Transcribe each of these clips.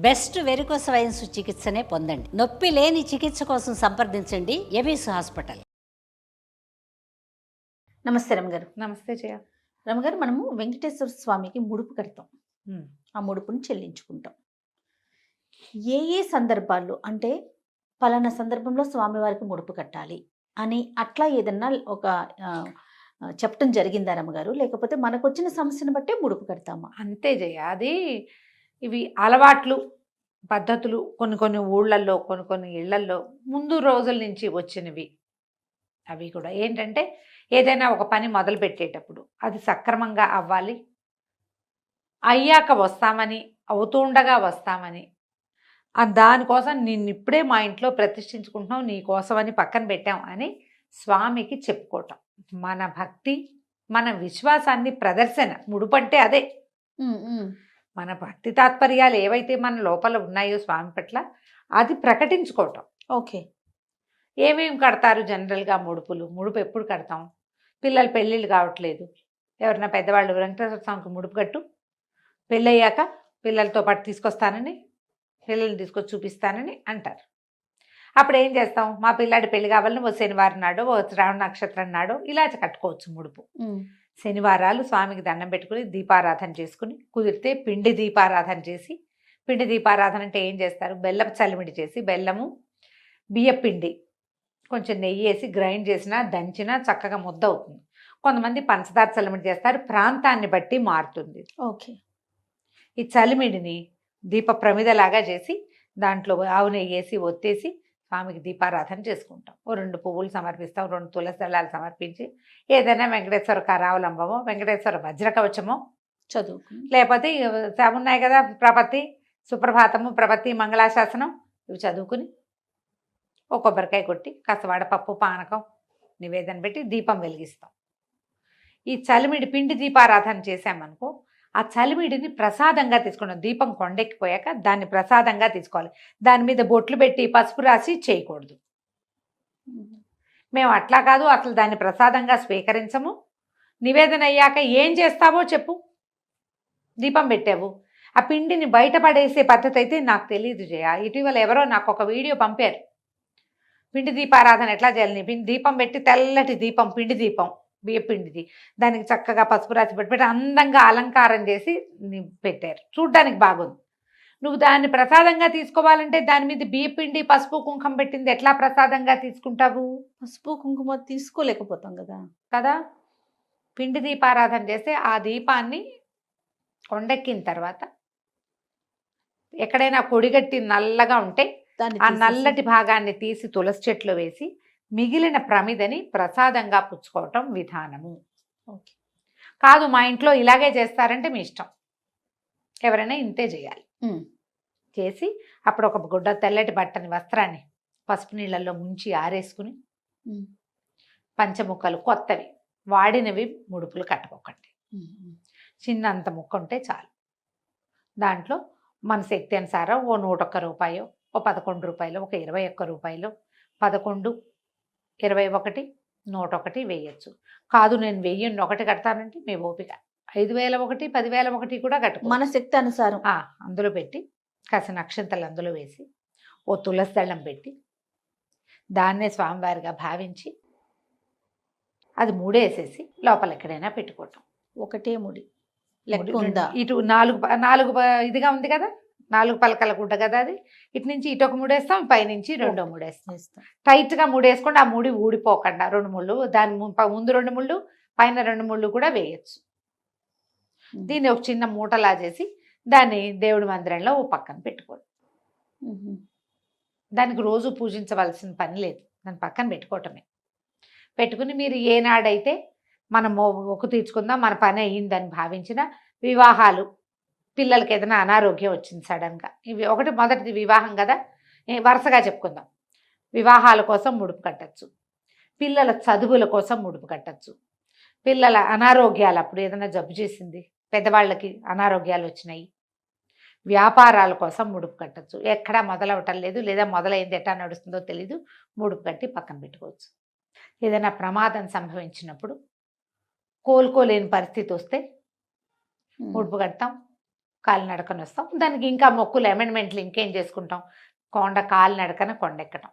Best varicose wines చికిత్సనే పొందండి. నొప్పి లేని చికిత్స కోసం సంప్రదించండి ఎవిస్ హాస్పిటల్. నమస్తే రమగారు. నమస్తే జయ. రమగారు, మనము వెంకటేశ్వర స్వామికి ముడుపు కడతాం, ఆ ముడుపుని చెల్లించుకుంటాం. ఏ ఏ సందర్భాల్లో, అంటే పలానా సందర్భంలో స్వామివారికి ముడుపు కట్టాలి అని అట్లా ఏదన్నా ఒక చెప్పడం జరిగిందా రమగారు? లేకపోతే మనకు వచ్చిన సమస్యను బట్టే ముడుపు కడతామా? అంతే జయ. అది ఇవి అలవాట్లు, పద్ధతులు కొన్ని కొన్ని ఊళ్ళల్లో, కొన్ని కొన్ని ఇళ్లల్లో ముందు రోజుల నుంచి వచ్చినవి. అవి కూడా ఏంటంటే, ఏదైనా ఒక పని మొదలు పెట్టేటప్పుడు అది సక్రమంగా అవ్వాలి, అయ్యాక వస్తామని, అవుతుండగా వస్తామని, దానికోసం నిన్నిప్పుడే మా ఇంట్లో ప్రతిష్ఠించుకుంటున్నాం, నీ కోసమని పక్కన పెట్టాం అని స్వామికి చెప్పుకోవటం. మన భక్తి, మన విశ్వాసాన్ని ప్రదర్శన. ముడుపంటే అదే. మన భక్తి తాత్పర్యాలు ఏవైతే మన లోపల ఉన్నాయో స్వామి పట్ల అది ప్రకటించుకోవటం. ఓకే. ఏమేమి కడతారు జనరల్గా ముడుపులు? ముడుపు ఎప్పుడు కడతాం? పిల్లలు పెళ్ళిళ్ళు కావట్లేదు, ఎవరైనా పెద్దవాళ్ళు వెంకటేశ్వర స్వామికి ముడుపు కట్టు, పెళ్ళయ్యాక పిల్లలతో పాటు తీసుకొస్తానని, పిల్లల్ని తీసుకొచ్చి చూపిస్తానని అంటారు. అప్పుడు ఏం చేస్తాం? మా పిల్లాడి పెళ్లి కావాలని ఓ శనివారం నాడో, ఓ శ్రావణ నక్షత్రం నాడో ఇలా కట్టుకోవచ్చు ముడుపు. శనివారాలు స్వామికి దండం పెట్టుకుని దీపారాధన చేసుకుని, కుదిరితే పిండి దీపారాధన చేసి, పిండి దీపారాధన అంటే ఏం చేస్తారు? బెల్లం చలిమిడి చేసి, బెల్లము, బియ్యపిండి, కొంచెం నెయ్యి వేసి గ్రైండ్ చేసినా దంచినా చక్కగా ముద్ద అవుతుంది. కొంతమంది పంచదార చలిమిడి చేస్తారు, ప్రాంతాన్ని బట్టి మారుతుంది. ఓకే. ఈ చలిమిడిని దీప ప్రమిదలాగా చేసి దాంట్లో ఆవు నెయ్యి వేసి ఒత్తేసి స్వామికి దీపారాధన చేసుకుంటాం. ఓ 2 పువ్వులు సమర్పిస్తాం, 2 తులసి దళాలు సమర్పించి, ఏదైనా వెంకటేశ్వర కరావలంబమో, వెంకటేశ్వర వజ్రకవచమో చదువు, లేకపోతే ఉన్నాయి కదా, ప్రపత్తి, సుప్రభాతము, ప్రపత్తి, మంగళాశాసనం, ఇవి చదువుకుని ఓ కొబ్బరికాయ కొట్టి కాస్త వడపప్పు, పానకం నివేదన పెట్టి దీపం వెలిగిస్తాం. ఈ చలిమిడి పిండి దీపారాధన చేసామనుకో, ఆ చలిమిడిని ప్రసాదంగా తీసుకున్నాం. దీపం కొండెక్కిపోయాక దాన్ని ప్రసాదంగా తీసుకోవాలి. దాని మీద బొట్లు పెట్టి పసుపు రాసి చేయకూడదు. మేము అట్లా కాదు, అసలు దాన్ని ప్రసాదంగా స్వీకరించము. నివేదన అయ్యాక ఏం చేస్తావో చెప్పు. దీపం పెట్టావు, ఆ పిండిని బయటపడేసే పద్ధతి అయితే నాకు తెలియదు జయ. ఇటీవల ఎవరో నాకు ఒక వీడియో పంపారు, పిండి దీపారాధన ఎట్లా చేయాలని. దీపం పెట్టి తెల్లటి దీపం, పిండి దీపం, బియ్యపిండిది, దానికి చక్కగా పసుపు రాసి పెట్టి అందంగా అలంకారం చేసి పెట్టారు. చూడ్డానికి బాగుంది. నువ్వు దాన్ని ప్రసాదంగా తీసుకోవాలంటే దాని మీద బియ్యపిండి, పసుపు, కుంకుమ పెట్టింది ఎట్లా ప్రసాదంగా తీసుకుంటావు? పసుపు కుంకుమ తీసుకోలేకపోతాం కదా. కదా, పిండి దీపారాధన చేస్తే ఆ దీపాన్ని కొండెక్కిన తర్వాత ఎక్కడైనా కొడిగట్టి నల్లగా ఉంటే ఆ నల్లటి భాగాన్ని తీసి తులసి చెట్లు వేసి మిగిలిన ప్రమిదని ప్రసాదంగా పుచ్చుకోవటం విధానము. ఓకే. కాదు మా ఇంట్లో ఇలాగే చేస్తారంటే మీ ఇష్టం, ఎవరైనా ఇంతే చేయాలి. చేసి అప్పుడు ఒక గుడ్డ తెల్లటి బట్టని, వస్త్రాన్ని పసుపు నీళ్ళల్లో ముంచి ఆరేసుకుని, పంచముక్కలు కొత్తవి, వాడినవి ముడుపులు కట్టుకోకండి. చిన్నంత ముక్క ఉంటే చాలు. దాంట్లో మన శక్తి అనుసారం ఓ 101 రూపాయో, ఓ 11 రూపాయలు, ఒక 21 రూపాయలు, 11, 21, 101 వేయచ్చు. కాదు నేను 1001 కడతానంటే మీ ఓపిక. 5001, 10,001 కూడా కట్టుకో, మన శక్తి అనుసారం. అందులో పెట్టి కాసిన నక్షత్రాలు అందులో వేసి ఓ తులసి దళం పెట్టి దాన్నే స్వామివారిగా భావించి అది మూడేసేసి లోపల ఎక్కడైనా పెట్టుకోవటం. ఒకటే ముడి లెక్క ఉందా? ఇటు 4 ఇదిగా ఉంది కదా, 4 పలకల గుడ్డ కదా అది. ఇటు నుంచి ఇటు ఒక ముడేస్తాం, పైనుంచి 2వ ముడేస్తాం. టైట్గా ముడేసుకోండి, ఆ ముడి ఊడిపోకుండా 2 ముళ్ళు, దాని ముందు 2 ముళ్ళు, పైన 2 ముళ్ళు కూడా వేయచ్చు. దీన్ని ఒక చిన్న మూటలా చేసి దాన్ని దేవుడి మందిరంలో ఓ పక్కన పెట్టుకోండి. దానికి రోజు పూజించవలసిన పని లేదు, దాని పక్కన పెట్టుకోవటమే. పెట్టుకుని మీరు ఏనాడైతే మనం మొక్కు తీర్చుకుందాం, మన పని అయ్యిందని భావించిన వివాహాలు, పిల్లలకి ఏదైనా అనారోగ్యం వచ్చింది సడన్గా, ఇవి ఒకటి మొదటిది వివాహం కదా, వరుసగా చెప్పుకుందాం. వివాహాల కోసం ముడుపు కట్టచ్చు, పిల్లల చదువుల కోసం ముడుపు కట్టచ్చు, పిల్లల అనారోగ్యాలు, అప్పుడు ఏదైనా జబ్బు చేసింది, పెద్దవాళ్ళకి అనారోగ్యాలు వచ్చినాయి, వ్యాపారాల కోసం ముడుపు కట్టచ్చు. ఎక్కడా మొదలవటం లేదు, లేదా మొదలైంది ఎట్టా నడుస్తుందో తెలీదు, ముడుపు కట్టి పక్కన పెట్టుకోవచ్చు. ఏదైనా ప్రమాదం సంభవించినప్పుడు, కోలుకోలేని పరిస్థితి వస్తే ముడుపు కడతాం. కాలినడకన వస్తాం. దానికి ఇంకా మొక్కులు అమెండ్మెంట్లు ఇంకేం చేసుకుంటాం, కాలినడకన కొండెక్కటం.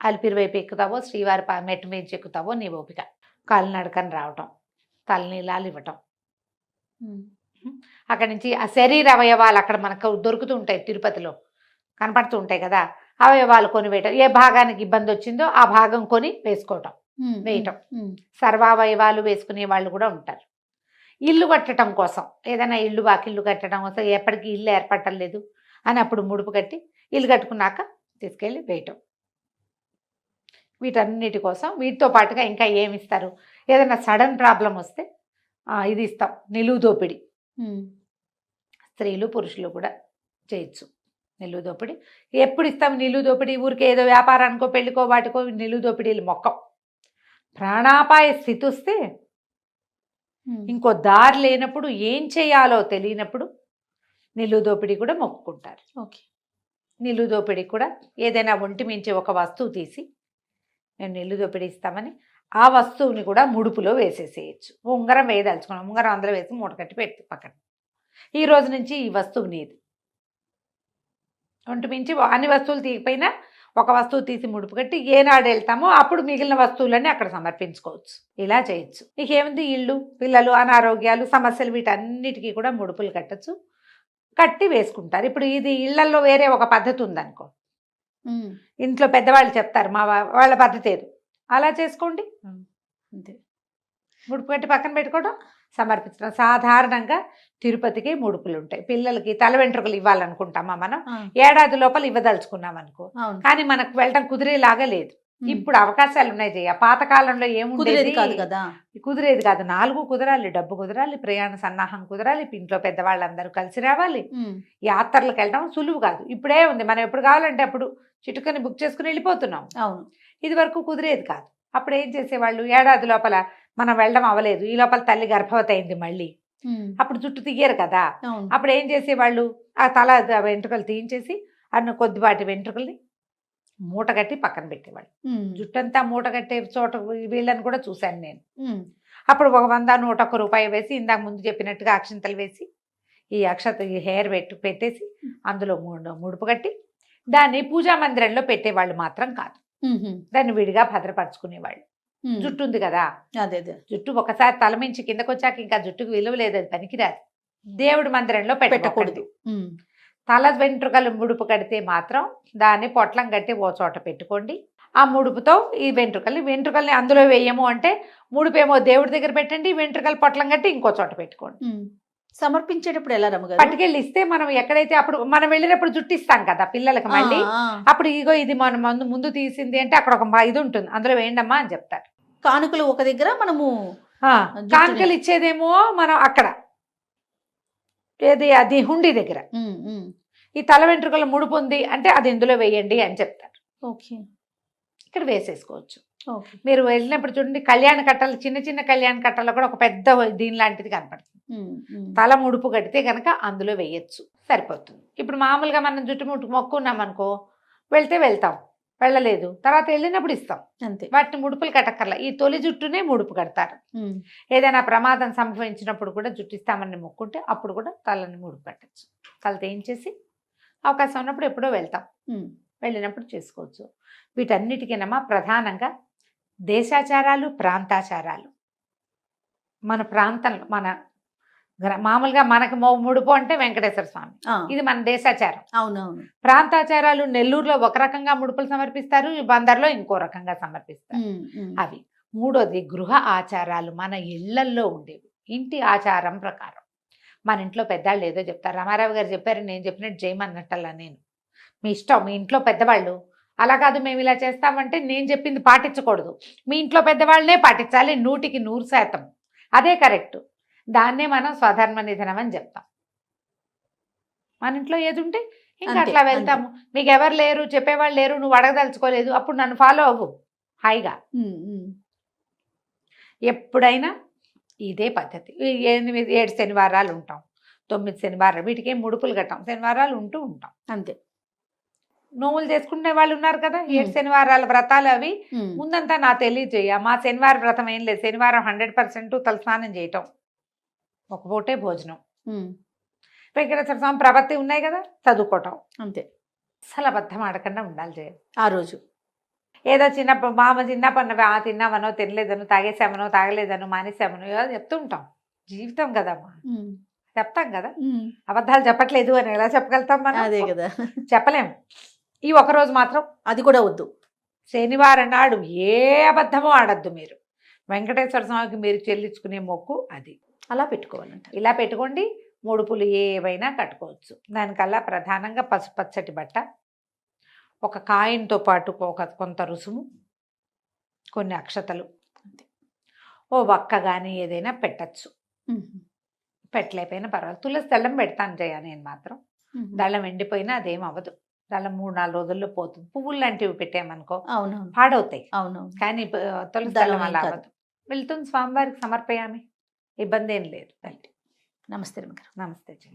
అలిపిరి వైపు ఎక్కుతావో శ్రీవారి మెట్టు మీద ఎక్కుతావో నీ ఓపిక. కాలినడకన రావటం, తలనీలాలు ఇవ్వటం. అక్కడి నుంచి ఆ శరీర అవయవాలు అక్కడ మనకు దొరుకుతూ ఉంటాయి, తిరుపతిలో కనపడుతూ ఉంటాయి కదా, అవయవాలు కొని వేయటం. ఏ భాగానికి ఇబ్బంది వచ్చిందో ఆ భాగం కొని వేసుకోవటం, వేయటం. సర్వావయవాలు వేసుకునే వాళ్ళు కూడా ఉంటారు. ఇల్లు కట్టడం కోసం, ఏదైనా ఇల్లు వాకిల్లు కట్టడం కోసం, ఎప్పటికీ ఇల్లు ఏర్పట్టలేదు అని అప్పుడు ముడుపు కట్టి ఇల్లు కట్టుకున్నాక తీసుకెళ్ళి వేయటం. వీటన్నిటి కోసం వీటితో పాటుగా ఇంకా ఏమి ఇస్తారు, ఏదైనా సడన్ ప్రాబ్లం వస్తే ఇది ఇస్తాం, నిలువు దోపిడి. స్త్రీలు పురుషులు కూడా చేయొచ్చు నిలువు దోపిడి. ఎప్పుడు ఇస్తాం నిలువు దోపిడి? ఊరికి ఏదో వ్యాపారానికో పెళ్ళికో వాటికో నిలువు దోపిడీలు మొక్కం. ప్రాణాపాయ స్థితి వస్తే, ఇంకో దారి లేనప్పుడు, ఏం చేయాలో తెలియనప్పుడు నిలువు దోపిడీ కూడా మొక్కుకుంటారు. ఓకే. నిలువు దోపిడీ కూడా ఏదైనా ఒంటి మించి ఒక వస్తువు తీసి మేము నిలువు దోపిడీ ఇస్తామని ఆ వస్తువుని కూడా ముడుపులో వేసేసేయచ్చు. ఉంగరం వేయదలుచుకున్నాం, ఉంగరం అందులో వేసి మూట కట్టి పెట్టి పక్కన, ఈ రోజు నుంచి ఈ వస్తువు నీది. ఒంటి మించి అన్ని వస్తువులు తీయకపోయినా ఒక వస్తువు తీసి ముడుపు కట్టి ఏనాడు వెళ్తామో అప్పుడు మిగిలిన వస్తువులన్నీ అక్కడ సమర్పించుకోవచ్చు. ఇలా చేయొచ్చు. ఇకేముంది, ఇళ్ళు, పిల్లలు, అనారోగ్యాలు, సమస్యలు, వీటన్నిటికీ కూడా ముడుపులు కట్టచ్చు, కట్టి వేసుకుంటారు. ఇప్పుడు ఇది ఇళ్లలో వేరే ఒక పద్ధతి ఉందనుకో, ఇంట్లో పెద్దవాళ్ళు చెప్తారు మా వాళ్ళ పద్ధతి ఏదో, అలా చేసుకోండి అంతే. ముడుపు కట్టి పక్కన పెట్టుకోవడం, సమర్పించడం. సాధారణంగా తిరుపతికి ముడుపులు ఉంటాయి. పిల్లలకి తల వెంట్రుకలు ఇవ్వాలనుకుంటామా మనం, ఏడాది లోపల ఇవ్వదలుచుకున్నాం అనుకో, కానీ మనకు వెళ్ళటం కుదిరేలాగా లేదు. ఇప్పుడు అవకాశాలు ఉన్నాయి జయ. పాతకాలంలో ఏముండేది కాదు కదా, కుదిరేది కాదు. 4 కుదరాలి, డబ్బు కుదరాలి, ప్రయాణ సన్నాహం కుదరాలి, ఇంట్లో పెద్దవాళ్ళందరూ కలిసి రావాలి, యాత్రలకు వెళ్ళడం సులువు కాదు. ఇప్పుడే ఉంది, మనం ఎప్పుడు కావాలంటే అప్పుడు చిటుకని బుక్ చేసుకుని వెళ్ళిపోతున్నాం. అవును, ఇది వరకు కుదిరేది కాదు. అప్పుడు ఏం చేసేవాళ్ళు, ఏడాది లోపల మనం వెళ్ళడం అవ్వలేదు, ఈ లోపల తల్లి గర్భవతి అయింది మళ్ళీ, అప్పుడు జుట్టు తీయరు కదా, అప్పుడు ఏం చేసేవాళ్ళు, ఆ తల వెంట్రుకలు తీయించేసి అన్న కొద్దిపాటి వెంట్రుకల్ని మూట కట్టి పక్కన పెట్టేవాళ్ళు. జుట్టంతా మూట కట్టే చోట వీళ్ళని కూడా చూశాను నేను. అప్పుడు 100, 101 రూపాయి వేసి, ఇందాక ముందు చెప్పినట్టుగా అక్షంతలు వేసి, ఈ హెయిర్ పెట్టేసి అందులో ముడుపు కట్టి దాన్ని పూజా మందిరంలో పెట్టేవాళ్ళు మాత్రం కాదు, దాన్ని విడిగా భద్రపరచుకునేవాళ్ళు. జుట్టు ఉంది కదా, అదే జుట్టు ఒకసారి తలమించి కిందకు వచ్చాక ఇంకా జుట్టుకు విలువ లేదు, అది పనికిరాదు. దేవుడి మందిరంలో పెట్టకూడదు. తల వెంట్రుకలు ముడుపు కడితే మాత్రం దాన్ని పొట్లం కట్టి ఓ చోట పెట్టుకోండి. ఆ ముడుపుతో ఈ వెంట్రుకల్ని అందులో వేయము అంటే, ముడుపేమో దేవుడి దగ్గర పెట్టండి, వెంట్రుకలు పొట్లం కట్టి ఇంకో చోట పెట్టుకోండి. సమర్పించేటప్పుడు ఎలా రమ్మగారు? పట్టుకెళ్ళి ఇస్తే మనం ఎక్కడైతే అప్పుడు మనం వెళ్ళినప్పుడు జుట్టు ఇస్తాం కదా పిల్లలకి, మళ్ళీ అప్పుడు ఇగో ఇది మనం ముందు తీసింది అంటే అక్కడ ఒక ఇది ఉంటుంది, అందులో వేయండమ్మా అని చెప్తారు. కానుకలు ఒక దగ్గర, మనము కానుకలు ఇచ్చేదేమో మనం అక్కడ ఏది అది హుండీ దగ్గర, ఈ తల వెంట్రుకల ముడుపు ఉంది అంటే అది ఇందులో వేయండి అని చెప్తారు. ఓకే, ఇక్కడ వేసేసుకోవచ్చు. మీరు వెళ్ళినప్పుడు చూడండి, కళ్యాణ కట్టలు, చిన్న చిన్న కళ్యాణ కట్టలో కూడా ఒక పెద్ద దీని లాంటిది కనపడుతుంది. తల ముడుపు కడితే కనుక అందులో వేయచ్చు, సరిపోతుంది. ఇప్పుడు మామూలుగా మనం జుట్టు మొక్కున్నాం అనుకో, వెళ్తాం, వెళ్ళలేదు తర్వాత వెళ్ళినప్పుడు ఇస్తాం అంతే, వాటిని ముడుపులు కట్టక్కర్లా. ఈ తొలి జుట్టునే ముడుపు కడతారు. ఏదైనా ప్రమాదం సంభవించినప్పుడు కూడా జుట్టు ఇస్తామని మొక్కుంటే అప్పుడు కూడా తలని ముడుపు కట్టచ్చు. తల తేయించేసి అవకాశం ఉన్నప్పుడు ఎప్పుడో వెళ్తాం, వెళ్ళినప్పుడు చేసుకోవచ్చు. వీటన్నిటికీనమ్మా ప్రధానంగా దేశాచారాలు, ప్రాంతాచారాలు. మన ప్రాంతంలో మామూలుగా మనకు ముడుపు అంటే వెంకటేశ్వర స్వామి, ఇది మన దేశాచారం. అవునవును. ప్రాంతాచారాలు నెల్లూరులో ఒక రకంగా ముడుపులు సమర్పిస్తారు, బందర్లో ఇంకో రకంగా సమర్పిస్తారు. అవి. మూడోది గృహ ఆచారాలు, మన ఇళ్లల్లో ఉండేవి, ఇంటి ఆచారం ప్రకారం. మన ఇంట్లో పెద్దవాళ్ళు ఏదో చెప్తారు, రామారావు గారు చెప్పారు, నేను చెప్పినట్టు చేయమన్నట్టల్లా. నేను మీ ఇష్టం, మీ ఇంట్లో పెద్దవాళ్ళు అలా కాదు మేము ఇలా చేస్తామంటే నేను చెప్పింది పాటించకూడదు, మీ ఇంట్లో పెద్దవాళ్ళనే పాటించాలి 100% అదే కరెక్ట్. దాన్నే మనం స్వధర్మ నిధనం అని చెప్తాం. మన ఇంట్లో ఏది ఉంటే ఇంకా అట్లా వెళ్తాము. మీకు ఎవరు లేరు, చెప్పేవాళ్ళు లేరు, నువ్వు అడగదలుచుకోలేదు, అప్పుడు నన్ను ఫాలో అవ్వు హాయిగా. ఎప్పుడైనా ఇదే పద్ధతి. 7 శనివారాలు ఉంటాం, 9 శనివారాలు, వీటికి ముడుపులు కట్టాం, శనివారాలు ఉంటూ ఉంటాం అంతే. నోములు చేసుకునే వాళ్ళు ఉన్నారు కదా, 7 శనివారాల వ్రతాలు అవి ముందంతా నా తెలియజేయ. మా శనివార వ్రతం ఏం లేదు, శనివారం 100% తలస్నానం చేయటం, ఒక పూటే భోజనం, వెంకటేశ్వర స్వామి ప్రపత్తి ఉన్నాయి కదా, చదువుకోవటం. అంతే. అసలు అబద్ధం ఆడకుండా ఉండాలి జయ. ఆ రోజు ఏదో చిన్నప్పుడు మామ చిన్నప్పుడు తిన్నామనో తినలేదనో తాగేసామనో తాగలేదనో మానేసామనో ఏదో చెప్తూ ఉంటాం. జీవితం కదమ్మా, చెప్తాం కదా. అబద్ధాలు చెప్పట్లేదు అని ఎలా చెప్పగలుగుతాం మనం? అదే కదా. చెప్పలేము. ఈ ఒకరోజు మాత్రం అది కూడా వద్దు. శనివారం నాడు ఏ అబద్ధమో ఆడద్దు మీరు. వెంకటేశ్వర స్వామికి మీరు చెల్లించుకునే మొక్కు అది. అలా పెట్టుకోవాలంట. ఇలా పెట్టుకోండి. ముడుపులు ఏవైనా కట్టుకోవచ్చు. దానికల్లా ప్రధానంగా పసుపచ్చటి బట్ట, ఒక కాయిన్తో పాటు కొంత రుసుము, కొన్ని అక్షతలు, ఓ వక్క కానీ ఏదైనా పెట్టచ్చు. పెట్టలేకపోయినా పర్వాలేదు. తులసి దళం పెడతాను జయ నేను మాత్రం. దళం ఎండిపోయినా అదేం అవ్వదు. దళం 3-4 రోజుల్లో పోతుంది. పువ్వులు లాంటివి పెట్టామనుకో అవునవును, పాడవుతాయి. అవునవును. కానీ తులసి దళం దళం అలా ఏం కాదు. అవ్వదు. వెళ్తుంది స్వామివారికి సమర్పయామి, ఇబ్బంది ఏం లేదు. నమస్తే రమగారు. నమస్తే జయ.